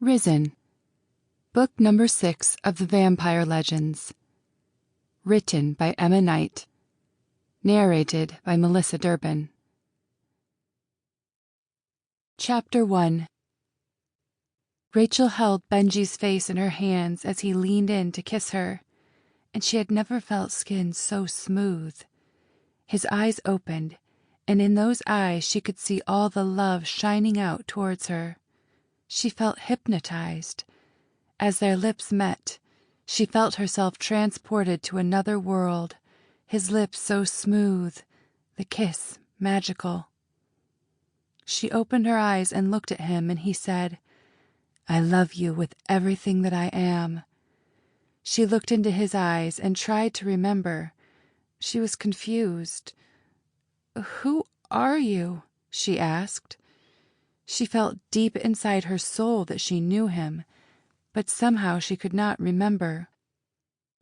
Risen. Book number 6 of the Vampire Legends. Written by Emma Knight. Narrated by Melissa Durbin. Chapter 1. Rachel held Benji's face in her hands as he leaned in to kiss her, and she had never felt skin so smooth. His eyes opened, and in those eyes she could see all the love shining out towards her. She felt hypnotized. As their lips met, she felt herself transported to another world, his lips so smooth, the kiss magical. She opened her eyes and looked at him, and he said, "I love you with everything that I am." She looked into his eyes and tried to remember. She was confused. "Who are you?" she asked. She felt deep inside her soul that she knew him, but somehow she could not remember.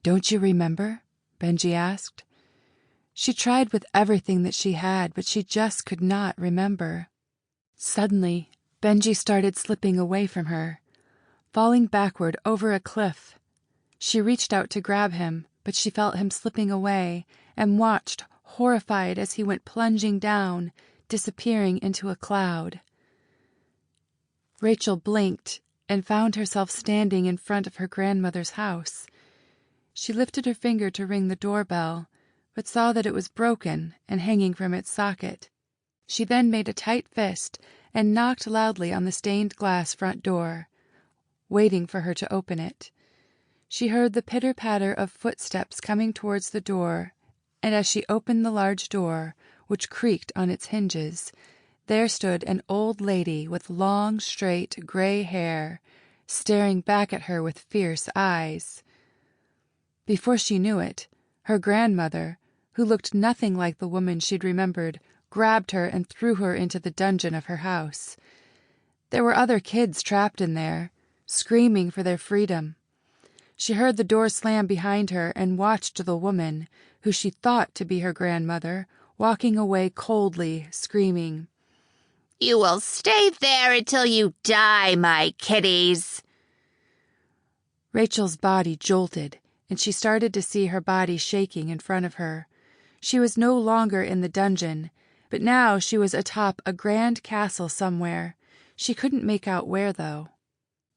"Don't you remember?" Benji asked. She tried with everything that she had, but she just could not remember. Suddenly, Benji started slipping away from her, falling backward over a cliff. She reached out to grab him, but she felt him slipping away and watched, horrified, as he went plunging down, disappearing into a cloud. Rachel blinked and found herself standing in front of her grandmother's house. She lifted her finger to ring the doorbell, but saw that it was broken and hanging from its socket. She then made a tight fist and knocked loudly on the stained glass front door, waiting for her to open it. She heard the pitter-patter of footsteps coming towards the door, and as she opened the large door, which creaked on its hinges, there stood an old lady with long, straight, gray hair, staring back at her with fierce eyes. Before she knew it, her grandmother, who looked nothing like the woman she'd remembered, grabbed her and threw her into the dungeon of her house. There were other kids trapped in there, screaming for their freedom. She heard the door slam behind her and watched the woman, who she thought to be her grandmother, walking away coldly, screaming, "You will stay there until you die, my kiddies." Rachel's body jolted, and she started to see her body shaking in front of her. She was no longer in the dungeon, but now she was atop a grand castle somewhere. She couldn't make out where, though.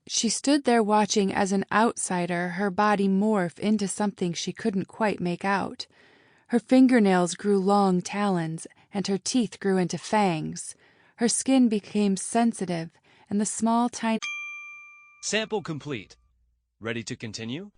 She stood there watching as an outsider her body morph into something she couldn't quite make out. Her fingernails grew long talons, and her teeth grew into fangs. Her skin became sensitive, and the small, tiny... Sample complete. Ready to continue?